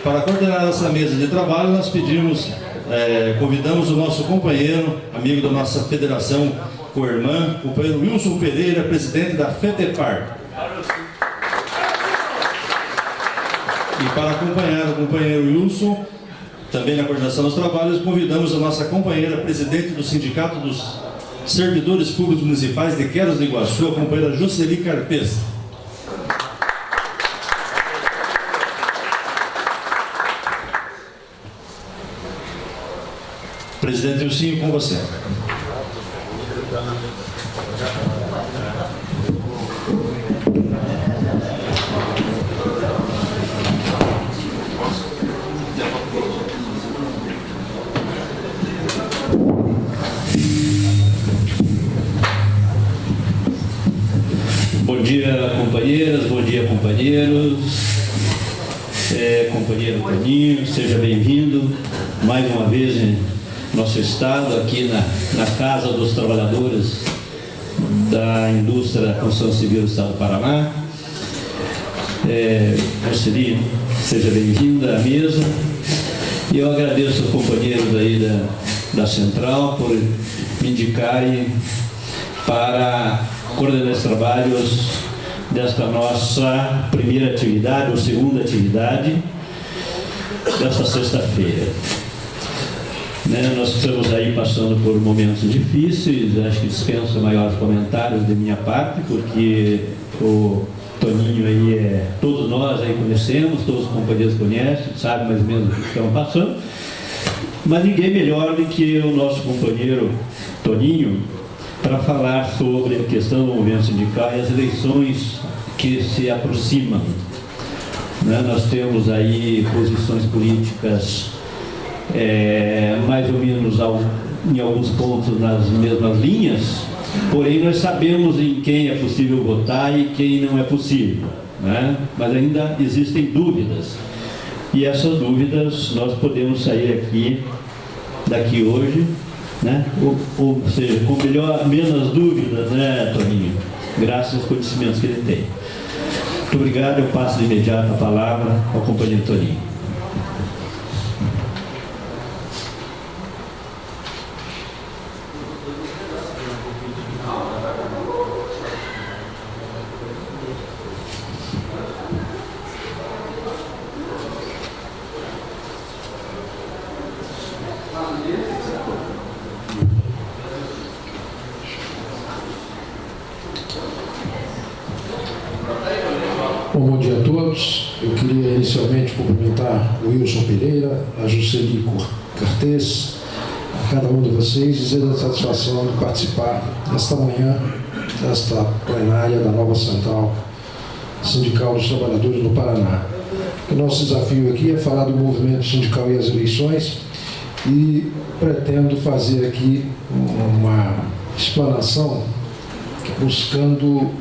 Para coordenar essa mesa de trabalho, nós convidamos o nosso companheiro, amigo da nossa federação co-irmã, o companheiro Wilson Pereira, presidente da FETEPAR. E para acompanhar o companheiro Wilson, também na coordenação dos trabalhos, convidamos a nossa companheira, presidente do Sindicato dos Servidores Públicos Municipais de Queiroz do Iguaçu, a companheira Jocely Carpes. Presidente Wilson, com você. Bom dia, companheiras, bom dia, companheiros. Companheiro Toninho, seja bem-vindo mais uma vez em nosso estado, aqui na Casa dos Trabalhadores da Indústria da Construção Civil do Estado do Paraná. Jocely, seja bem-vinda à mesa. E eu agradeço aos companheiros aí da Central por me indicarem para coordenar os trabalhos desta nossa primeira atividade ou segunda atividade desta sexta-feira. Nós estamos aí passando por momentos difíceis, acho que dispensa maiores comentários de minha parte, porque o Toninho aí todos nós aí conhecemos, todos os companheiros conhecem, sabem mais ou menos o que estamos passando, mas ninguém melhor do que o nosso companheiro Toninho para falar sobre a questão do movimento sindical e as eleições que se aproximam. Nós temos aí posições políticas mais ou menos em alguns pontos nas mesmas linhas, porém nós sabemos em quem é possível votar e quem não é possível, mas ainda existem dúvidas, e essas dúvidas nós podemos sair daqui hoje, ou seja, com menos dúvidas, Toninho, graças aos conhecimentos que ele tem. Muito obrigado, eu passo de imediato a palavra ao companheiro Toninho. Bom dia a todos. Eu queria inicialmente cumprimentar o Wilson Pereira, a Jocely Carpes, a cada um de vocês, dizer a satisfação de participar nesta manhã, desta plenária da nova Central Sindical dos Trabalhadores do Paraná. O nosso desafio aqui é falar do movimento sindical e as eleições, e pretendo fazer aqui uma explanação buscando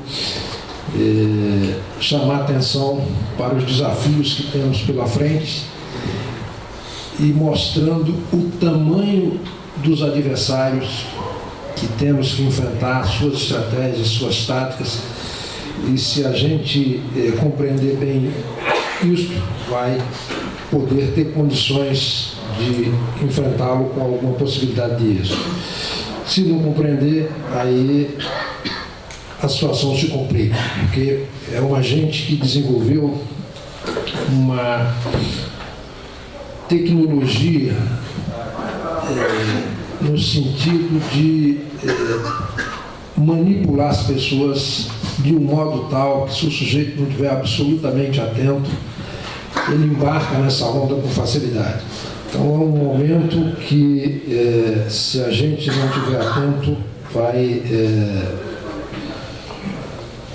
chamar atenção para os desafios que temos pela frente e mostrando o tamanho dos adversários que temos que enfrentar, suas estratégias, suas táticas, e se a gente compreender bem isso, vai poder ter condições de enfrentá-lo com alguma possibilidade de êxito. Se não compreender, aí a situação se complica, porque é uma gente que desenvolveu uma tecnologia no sentido de manipular as pessoas de um modo tal que, se o sujeito não estiver absolutamente atento, ele embarca nessa onda com facilidade. Então é um momento que, se a gente não estiver atento, vai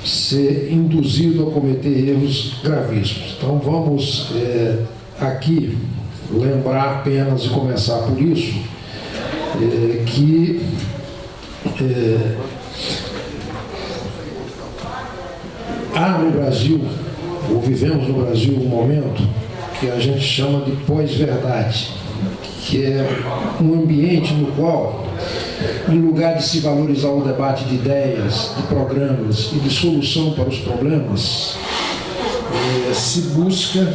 ser induzido a cometer erros gravíssimos. Então vamos aqui lembrar apenas, e começar por isso, que há no Brasil, ou vivemos no Brasil, um momento que a gente chama de pós-verdade, que é um ambiente no qual, em lugar de se valorizar o debate de ideias, de programas e de solução para os problemas, se busca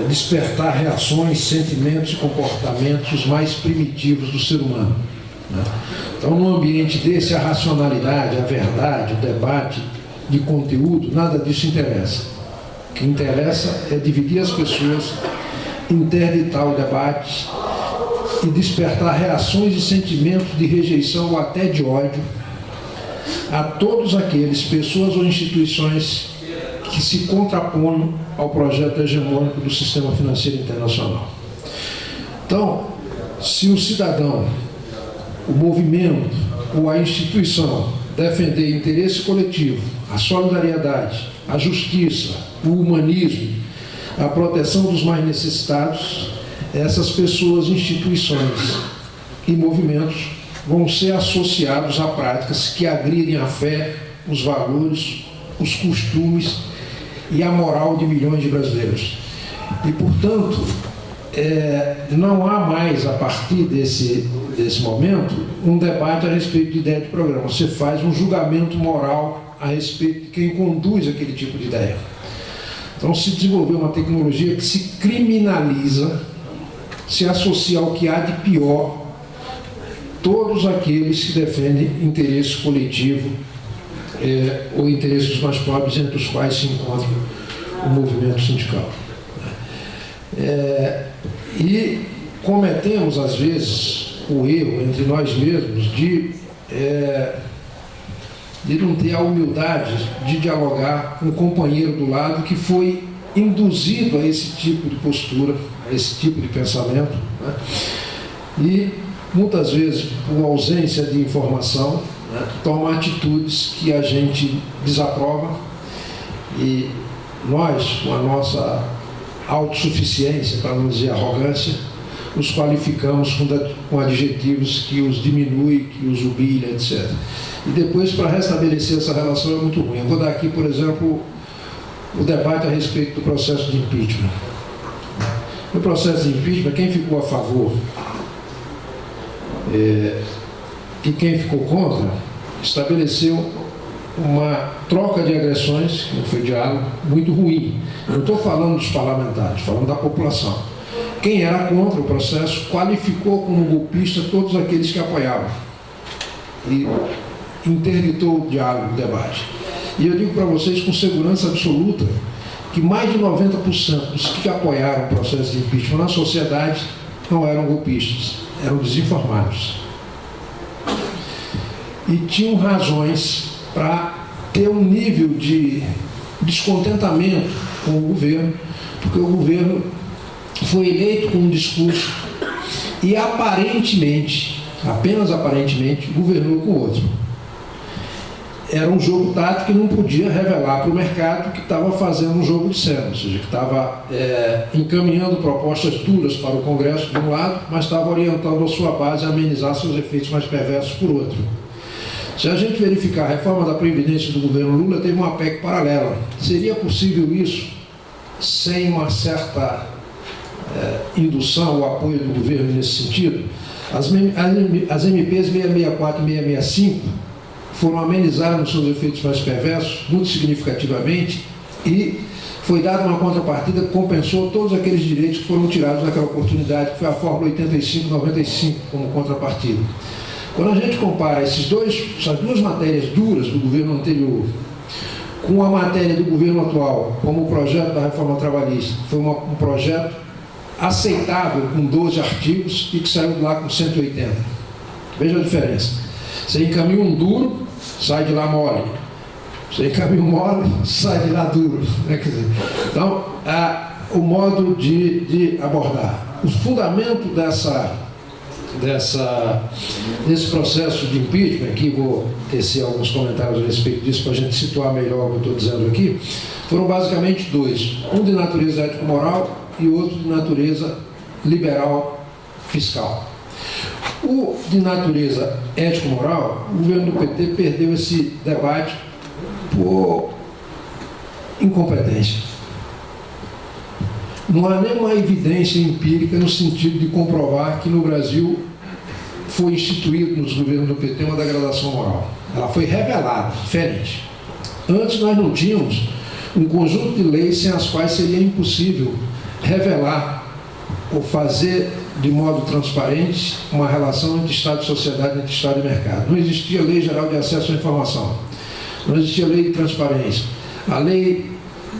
despertar reações, sentimentos e comportamentos mais primitivos do ser humano, né? Então, num ambiente desse, a racionalidade, a verdade, o debate de conteúdo, nada disso interessa. O que interessa é dividir as pessoas, interditar o debate e despertar reações e sentimentos de rejeição ou até de ódio a todos aqueles, pessoas ou instituições, que se contrapõem ao projeto hegemônico do sistema financeiro internacional. Então, se o cidadão, o movimento ou a instituição defender interesse coletivo, a solidariedade, a justiça, o humanismo, a proteção dos mais necessitados, essas pessoas, instituições e movimentos vão ser associados a práticas que agridem a fé, os valores, os costumes e a moral de milhões de brasileiros. E, portanto, não há mais, a partir desse momento, um debate a respeito de ideia de programa. Você faz um julgamento moral a respeito de quem conduz aquele tipo de ideia. Então, se desenvolveu uma tecnologia que se criminaliza, se associa ao que há de pior todos aqueles que defendem interesse coletivo ou interesse dos mais pobres, entre os quais se encontra o movimento sindical. E cometemos, às vezes, o erro entre nós mesmos de não ter a humildade de dialogar com um companheiro do lado que foi induzido a esse tipo de postura, a esse tipo de pensamento, né? E muitas vezes, por ausência de informação, né, toma atitudes que a gente desaprova, e nós, com a nossa autossuficiência, para não dizer arrogância, nos qualificamos com adjetivos que os diminuem, que os humilham, etc. E depois, para restabelecer essa relação, é muito ruim. Eu vou dar aqui, por exemplo, o debate a respeito do processo de impeachment. No processo de impeachment, quem ficou a favor e quem ficou contra estabeleceu uma troca de agressões, que não foi diálogo, muito ruim. Eu não estou falando dos parlamentares, estou falando da população. Quem era contra o processo qualificou como golpista todos aqueles que apoiavam e interditou o diálogo, o debate. E eu digo para vocês com segurança absoluta que mais de 90% dos que apoiaram o processo de impeachment na sociedade não eram golpistas, eram desinformados. E tinham razões para ter um nível de descontentamento com o governo, porque o governo foi eleito com um discurso e aparentemente, apenas aparentemente, governou com outro. Era um jogo tático que não podia revelar para o mercado que estava fazendo um jogo de cena, ou seja, que estava encaminhando propostas duras para o Congresso de um lado, mas estava orientando a sua base a amenizar seus efeitos mais perversos por outro. Se a gente verificar a reforma da Previdência do governo Lula, teve uma PEC paralela. Seria possível isso sem uma certa indução ou apoio do governo nesse sentido? As MPs 664 e 665 foram amenizadas nos seus efeitos mais perversos, muito significativamente, e foi dada uma contrapartida que compensou todos aqueles direitos que foram tirados naquela oportunidade, que foi a Fórmula 85-95 como contrapartida. Quando a gente compara essas duas matérias duras do governo anterior com a matéria do governo atual, como o projeto da reforma trabalhista, foi um projeto aceitável com 12 artigos e que saiu de lá com 180. Veja a diferença. Você encaminha um duro, sai de lá mole. Você encaminha um mole, sai de lá duro. Quer dizer, então, o modo de abordar. O fundamento desse processo de impeachment, aqui vou tecer alguns comentários a respeito disso para a gente situar melhor o que eu estou dizendo aqui, foram basicamente dois. Um de natureza ético-moral e outro de natureza liberal fiscal. O de natureza ético-moral, o governo do PT perdeu esse debate por incompetência. Não há nenhuma evidência empírica no sentido de comprovar que no Brasil foi instituído nos governos do PT uma degradação moral. Ela foi revelada, diferente. Antes nós não tínhamos um conjunto de leis sem as quais seria impossível revelar ou fazer de modo transparente uma relação entre Estado e sociedade, entre Estado e mercado. Não existia Lei Geral de Acesso à Informação, não existia Lei de Transparência. A Lei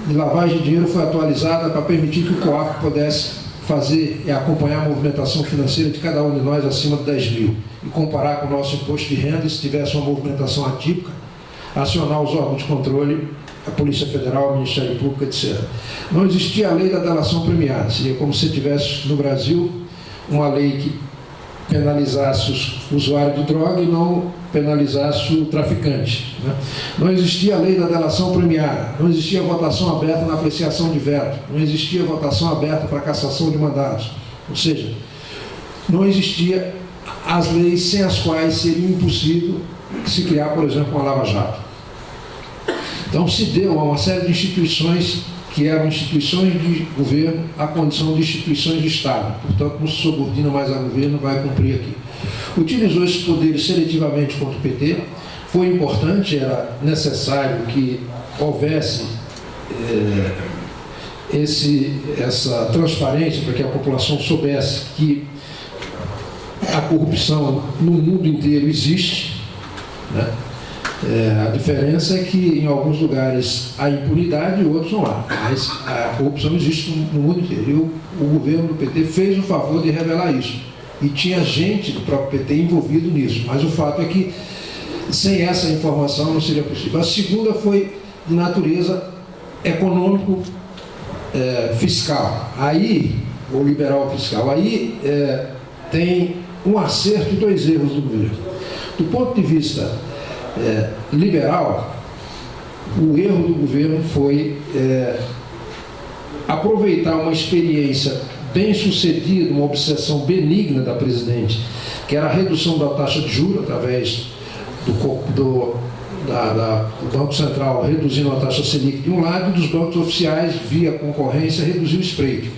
de Lavagem de Dinheiro foi atualizada para permitir que o COAF pudesse fazer e acompanhar a movimentação financeira de cada um de nós acima de 10 mil e comparar com o nosso imposto de renda, e se tivesse uma movimentação atípica, acionar os órgãos de controle, a Polícia Federal, o Ministério Público, etc. Não existia a lei da delação premiada, seria como se tivesse no Brasil uma lei que penalizasse o usuário de droga e não penalizasse o traficante, né? Não existia a lei da delação premiada, não existia votação aberta na apreciação de veto, não existia votação aberta para cassação de mandatos, ou seja, não existia as leis sem as quais seria impossível se criar, por exemplo, uma lava-jato. Então se deu a uma série de instituições que eram instituições de governo a condição de instituições de Estado, portanto não se subordina mais ao governo, vai cumprir aqui. Utilizou esses poderes seletivamente contra o PT, foi importante, era necessário que houvesse essa transparência para que a população soubesse que a corrupção no mundo inteiro existe, né? A diferença é que em alguns lugares há impunidade e outros não há, mas a corrupção existe no mundo inteiro. E o governo do PT fez o favor de revelar isso. E tinha gente do próprio PT envolvido nisso, mas o fato é que sem essa informação não seria possível. A segunda foi de natureza econômico-fiscal, ou liberal fiscal. Aí tem um acerto e dois erros do governo. Do ponto de vista liberal, o erro do governo foi aproveitar uma experiência bem sucedida, uma obsessão benigna da presidente, que era a redução da taxa de juros através do Banco Central reduzindo a taxa Selic de um lado, e dos bancos oficiais, via concorrência, reduziu o spread.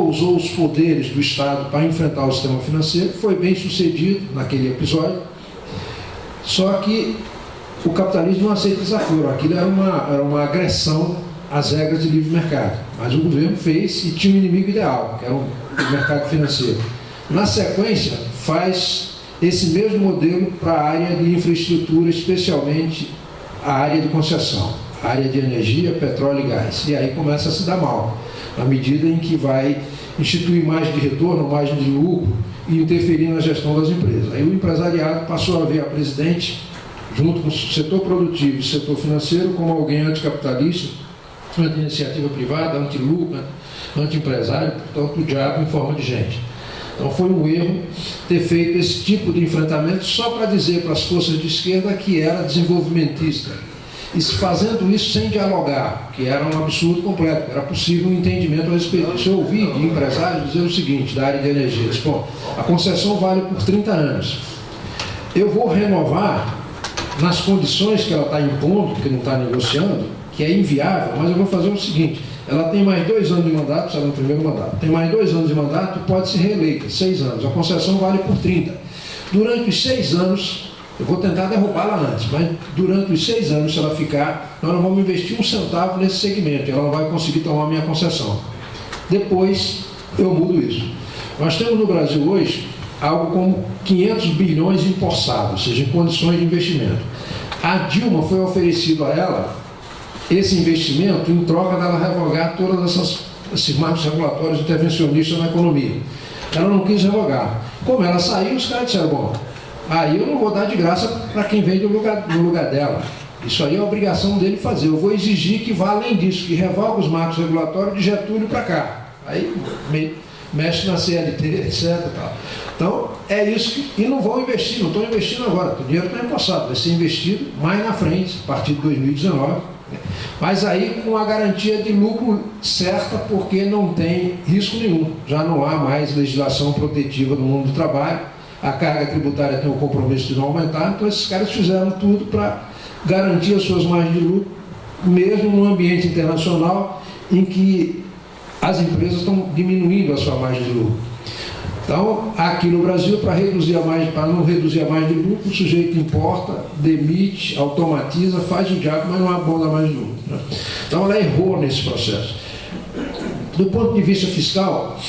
Usou os poderes do Estado para enfrentar o sistema financeiro, foi bem sucedido naquele episódio, só que o capitalismo não aceita desaforo, aquilo era uma agressão às regras de livre mercado, mas o governo fez e tinha um inimigo ideal, que era o mercado financeiro. Na sequência, faz esse mesmo modelo para a área de infraestrutura, especialmente a área de concessão, a área de energia, petróleo e gás, e aí começa a se dar mal, na medida em que vai instituir margem de retorno, margem de lucro e interferir na gestão das empresas. Aí o empresariado passou a ver a presidente, junto com o setor produtivo e o setor financeiro, como alguém anticapitalista, anti-iniciativa privada, anti-lucro, anti-empresário, portanto o diabo em forma de gente. Então foi um erro ter feito esse tipo de enfrentamento só para dizer para as forças de esquerda que era desenvolvimentista. E fazendo isso sem dialogar, que era um absurdo completo, era possível um entendimento a respeito disso. Eu ouvi de empresários dizer o seguinte, da área de energia, disse, bom, a concessão vale por 30 anos. Eu vou renovar nas condições que ela está impondo, que não está negociando, que é inviável, mas eu vou fazer o seguinte, ela tem mais 2 anos de mandato, será no primeiro mandato, tem mais 2 anos de mandato, pode ser reeleita, 6 anos, a concessão vale por 30. Durante os 6 anos, eu vou tentar derrubá-la antes, mas durante os 6 anos, se ela ficar, nós não vamos investir um centavo nesse segmento, ela não vai conseguir tomar a minha concessão. Depois, eu mudo isso. Nós temos no Brasil hoje algo como 500 bilhões empossados, ou seja, em condições de investimento. A Dilma foi oferecido a ela esse investimento em troca dela revogar todos esses marcos regulatórios intervencionistas na economia. Ela não quis revogar. Como ela saiu, os caras disseram, bom, aí eu não vou dar de graça para quem vem no lugar dela. Isso aí é obrigação dele fazer. Eu vou exigir que vá além disso, que revogue os marcos regulatórios de Getúlio para cá. Aí mexe na CLT, etc. Então, é isso e não vão investir, não estão investindo agora. O dinheiro está empossado, vai ser investido mais na frente, a partir de 2019. Mas aí com a garantia de lucro certa, porque não tem risco nenhum. Já não há mais legislação protetiva no mundo do trabalho, a carga tributária tem o compromisso de não aumentar, então esses caras fizeram tudo para garantir as suas margens de lucro, mesmo no ambiente internacional em que as empresas estão diminuindo a sua margem de lucro. Então, aqui no Brasil, para não reduzir a margem de lucro, o sujeito importa, demite, automatiza, faz o diabo, mas não abonda mais de lucro, né? Então, ela errou nesse processo. Do ponto de vista fiscal,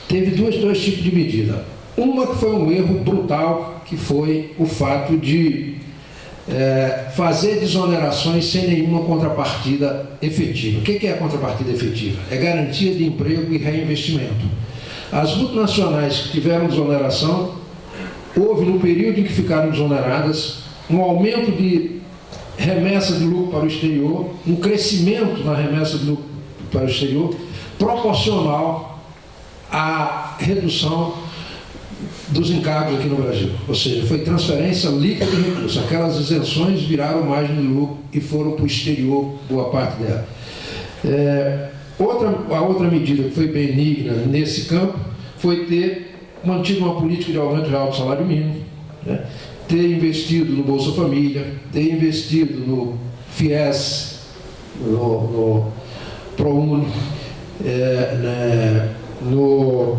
teve dois tipos de medida. Uma que foi um erro brutal, que foi o fato de fazer desonerações sem nenhuma contrapartida efetiva. O que é a contrapartida efetiva? É garantia de emprego e reinvestimento. As multinacionais que tiveram desoneração, houve no período em que ficaram desoneradas um aumento de remessa de lucro para o exterior, um crescimento na remessa de lucro para o exterior, proporcional à redução dos encargos aqui no Brasil. Ou seja, foi transferência líquida de recursos. Aquelas isenções viraram margem de lucro e foram para o exterior, boa parte dela. A outra medida que foi benigna nesse campo foi ter mantido uma política de aumento real do salário mínimo, né? Ter investido no Bolsa Família, ter investido no FIES, no ProUni, no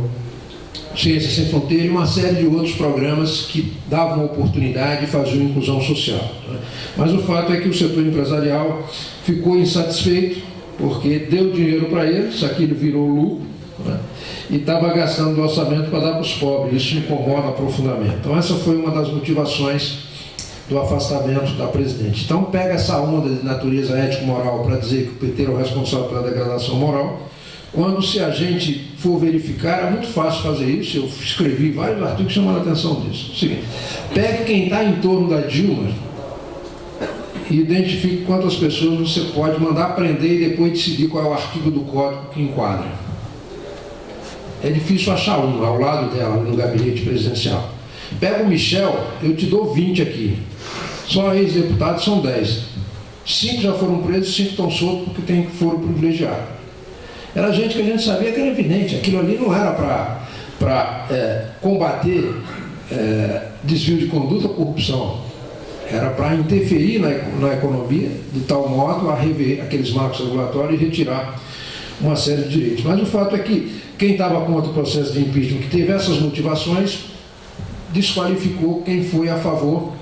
Ciência Sem Fronteira e uma série de outros programas que davam oportunidade e faziam inclusão social, né? Mas o fato é que o setor empresarial ficou insatisfeito porque deu dinheiro para eles, aquilo virou lucro, né? E estava gastando do orçamento para dar para os pobres. Isso incomoda profundamente. Então essa foi uma das motivações do afastamento da presidente. Então pega essa onda de natureza ético-moral para dizer que o PT era o responsável pela degradação moral, quando, se a gente for verificar, é muito fácil fazer isso. Eu escrevi vários artigos chamando a atenção disso. É o seguinte: pegue quem está em torno da Dilma e identifique quantas pessoas você pode mandar prender e depois decidir qual é o artigo do código que enquadra. É difícil achar um ao lado dela no gabinete presidencial. Pega o Michel, eu te dou 20 aqui. Só ex-deputados são 10. 5 já foram presos, 5 estão soltos porque tem foro privilegiado. Era gente que a gente sabia que era evidente. Aquilo ali não era para combater desvio de conduta ou corrupção. Era para interferir na economia, de tal modo a rever aqueles marcos regulatórios e retirar uma série de direitos. Mas o fato é que quem estava contra o processo de impeachment, que teve essas motivações, desqualificou quem foi a favor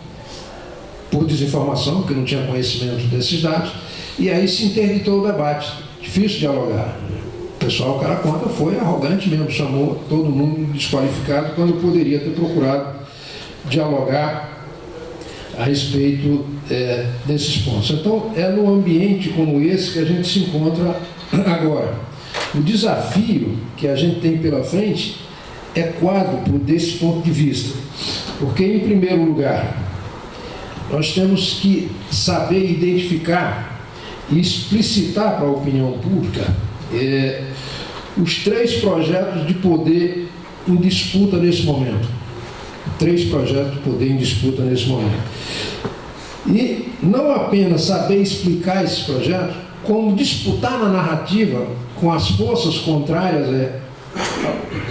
por desinformação, que não tinha conhecimento desses dados, e aí se interditou o debate. Difícil dialogar. O pessoal, o cara contra, foi arrogante mesmo, chamou todo mundo desqualificado, quando poderia ter procurado dialogar a respeito desses pontos. Então, é num ambiente como esse que a gente se encontra agora. O desafio que a gente tem pela frente é quádruplo desse ponto de vista. Porque, em primeiro lugar, nós temos que saber identificar e explicitar para a opinião pública os 3 projetos de poder em disputa nesse momento. 3 projetos de poder em disputa nesse momento. E não apenas saber explicar esses projetos, como disputar na narrativa com as forças contrárias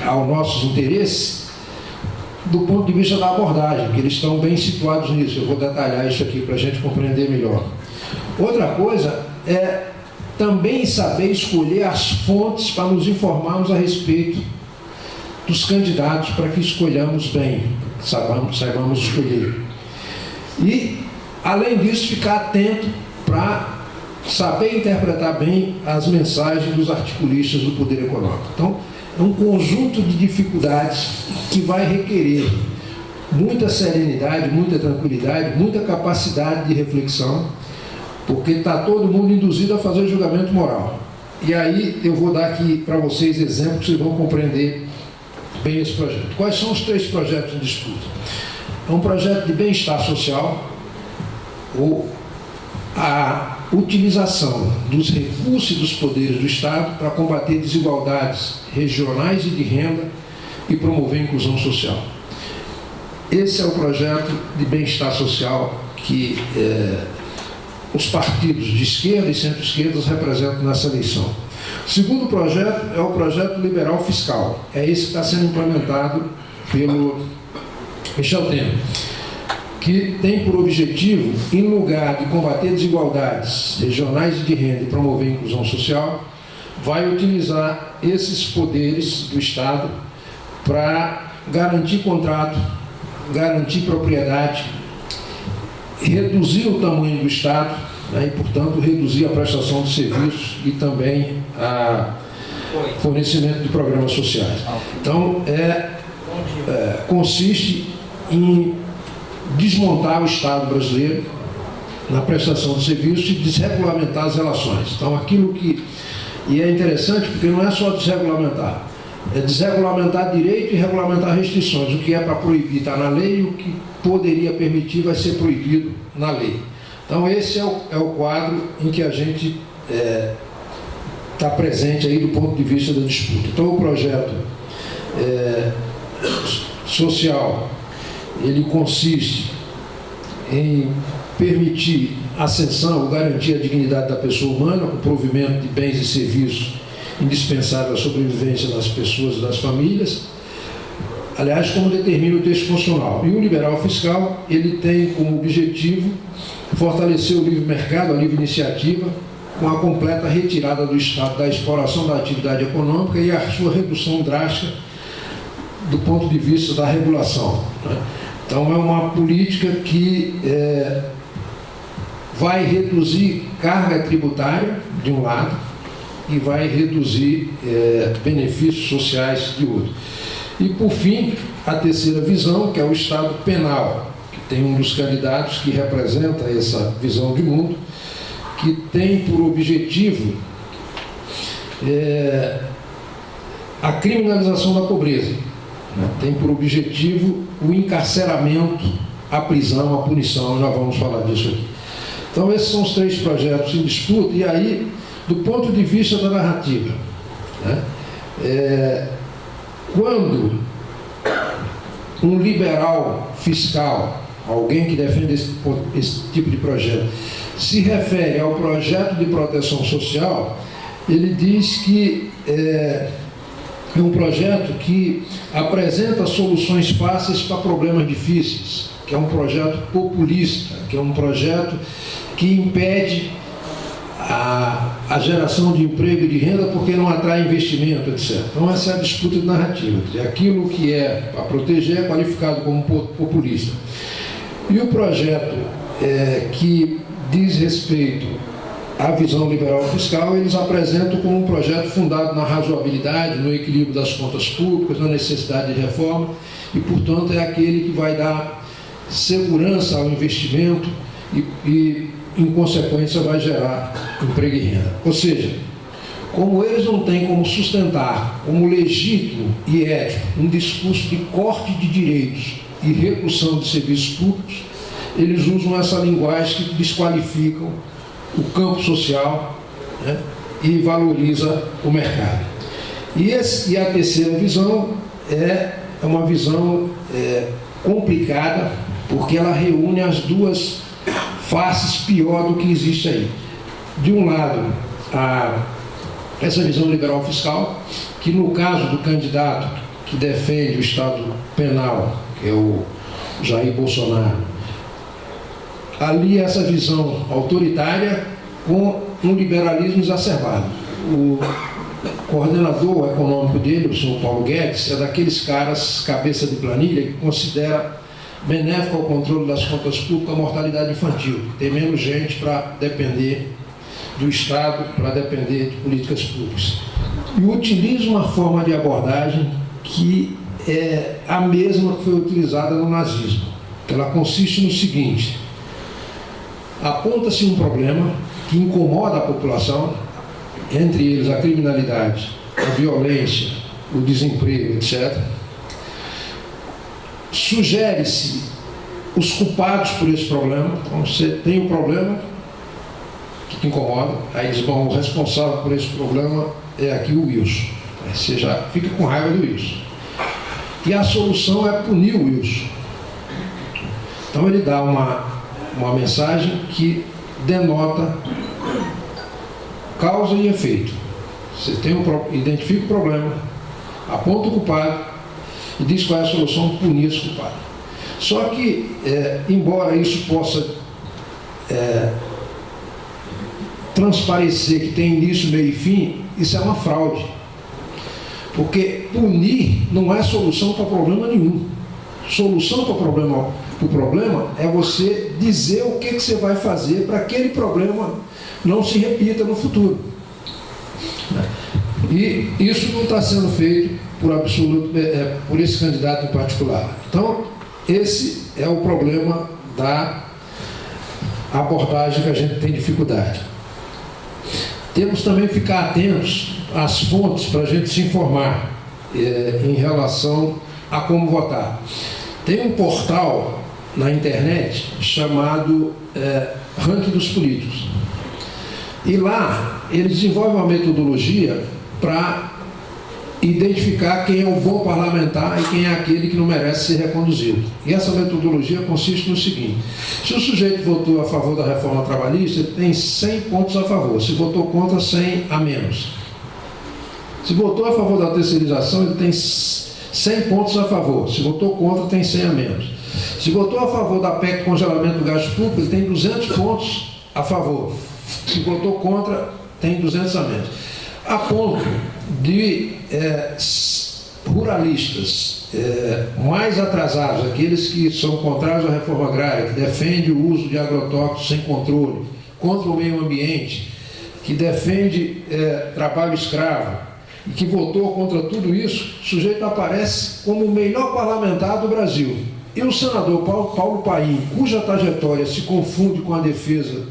aos nossos interesses, do ponto de vista da abordagem, que eles estão bem situados nisso. Eu vou detalhar isso aqui para a gente compreender melhor. Outra coisa é também saber escolher as fontes para nos informarmos a respeito dos candidatos, para que escolhamos bem, saibamos escolher. E, além disso, ficar atento para saber interpretar bem as mensagens dos articulistas do poder econômico. Então, é um conjunto de dificuldades que vai requerer muita serenidade, muita tranquilidade, muita capacidade de reflexão, porque está todo mundo induzido a fazer julgamento moral. E aí eu vou dar aqui para vocês exemplos que vocês vão compreender bem esse projeto. Quais são os 3 projetos em disputa? É um projeto de bem-estar social, ou a utilização dos recursos e dos poderes do Estado para combater desigualdades regionais e de renda e promover a inclusão social. Esse é o projeto de bem-estar social que os partidos de esquerda e centro-esquerda representam nessa eleição. O segundo projeto é o projeto liberal fiscal. É esse que está sendo implementado pelo Michel Temer, que tem por objetivo, em lugar de combater desigualdades regionais e de renda e promover a inclusão social, vai utilizar esses poderes do Estado para garantir contrato, garantir propriedade, reduzir o tamanho do Estado, né, e, portanto, reduzir a prestação de serviços e também fornecimento de programas sociais. Então, consiste em desmontar o Estado brasileiro na prestação de serviços e desregulamentar as relações. Então, e é interessante porque não é só desregulamentar, é desregulamentar direito e regulamentar restrições. O que é para proibir está na lei, e o que poderia permitir vai ser proibido na lei. Então, esse é o quadro em que a gente está presente aí do ponto de vista da disputa. Então, o projeto social, ele consiste em permitir ascensão ou garantir a dignidade da pessoa humana, com provimento de bens e serviços indispensáveis à sobrevivência das pessoas e das famílias, aliás, como determina o texto constitucional. E o liberal fiscal, ele tem como objetivo fortalecer o livre mercado, a livre iniciativa, com a completa retirada do Estado da exploração da atividade econômica e a sua redução drástica do ponto de vista da regulação, né? Então, é uma política que vai reduzir carga tributária, de um lado, e vai reduzir benefícios sociais, de outro. E, por fim, a terceira visão, que é o Estado penal, que tem um dos candidatos que representa essa visão de mundo, que tem por objetivo a criminalização da pobreza, né? Tem por objetivo o encarceramento, a prisão, a punição. Nós vamos falar disso aqui. Então, esses são os três projetos em disputa. E aí, do ponto de vista da narrativa, né? Quando um liberal fiscal, alguém que defende esse tipo de projeto, se refere ao projeto de proteção social, ele diz que é um projeto que apresenta soluções fáceis para problemas difíceis, que é um projeto populista, que é um projeto que impede a geração de emprego e de renda porque não atrai investimento, etc. Então, essa é a disputa de narrativa. Aquilo que é para proteger é qualificado como populista. E o projeto que diz respeito à visão liberal fiscal, eles apresentam como um projeto fundado na razoabilidade, no equilíbrio das contas públicas, na necessidade de reforma, e, portanto, é aquele que vai dar segurança ao investimento e em consequência, vai gerar emprego e renda. Ou seja, como eles não têm como sustentar, como legítimo e ético, um discurso de corte de direitos e redução de serviços públicos, eles usam essa linguagem que desqualificam o campo social, né, e valoriza o mercado. E a terceira visão é uma visão complicada, porque ela reúne as duas faces pior do que existe aí. De um lado, essa visão liberal fiscal, que no caso do candidato que defende o Estado penal, que é o Jair Bolsonaro, ali essa visão autoritária com um liberalismo exacerbado. O coordenador econômico dele, o senhor Paulo Guedes, é daqueles caras cabeça de planilha que considera benéfico ao controle das contas públicas a mortalidade infantil. Tem menos gente para depender do Estado, para depender de políticas públicas. E utiliza uma forma de abordagem que é a mesma que foi utilizada no nazismo. Ela consiste no seguinte: aponta-se um problema que incomoda a população, entre eles a criminalidade, a violência, o desemprego, etc. Sugere-se os culpados por esse problema. Então, você tem um problema que te incomoda, aí eles vão, o responsável por esse problema é aqui o Wilson. Aí você já fica com raiva do Wilson. E a solução é punir o Wilson. Então ele dá uma mensagem que denota causa e efeito. Você identifica o problema, aponta o culpado e diz qual é a solução: punir esse culpado. Só que, embora isso possa transparecer que tem início, meio e fim, isso é uma fraude. Porque punir não é solução para problema nenhum. Solução para o problema é você dizer o que você vai fazer para aquele problema não se repita no futuro. E isso não está sendo feito por esse candidato em particular. Então, esse é o problema da abordagem que a gente tem dificuldade. Temos também que ficar atentos às fontes para a gente se informar em relação a como votar. Tem um portal na internet chamado Ranking dos Políticos. E lá eles desenvolvem uma metodologia para identificar quem é o bom parlamentar e quem é aquele que não merece ser reconduzido. E essa metodologia consiste no seguinte: se o sujeito votou a favor da reforma trabalhista, ele tem 100 pontos a favor. Se votou contra, 100 a menos. Se votou a favor da terceirização, ele tem 100 pontos a favor. Se votou contra, tem 100 a menos. Se votou a favor da PEC de congelamento do gasto público, ele tem 200 pontos a favor. Se votou contra, tem 200 a menos. A ponto de ruralistas mais atrasados, aqueles que são contrários à reforma agrária, que defendem o uso de agrotóxicos sem controle, contra o meio ambiente, que defende trabalho escravo, e que votou contra tudo isso, o sujeito aparece como o melhor parlamentar do Brasil. E o senador Paulo Paim, cuja trajetória se confunde com a defesa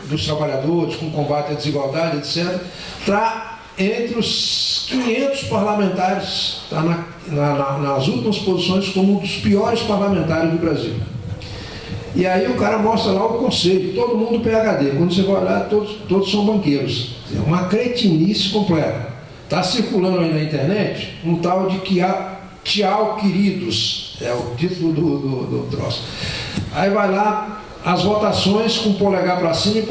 dos trabalhadores, com o combate à desigualdade, etc., está entre os 500 parlamentares, está nas últimas posições como um dos piores parlamentares do Brasil. E aí o cara mostra lá o conselho, todo mundo PhD, quando você vai olhar, todos são banqueiros. É uma cretinice completa. Está circulando aí na internet um tal de Tchau, queridos, é o título do troço. Aí vai lá as votações com o polegar para cima e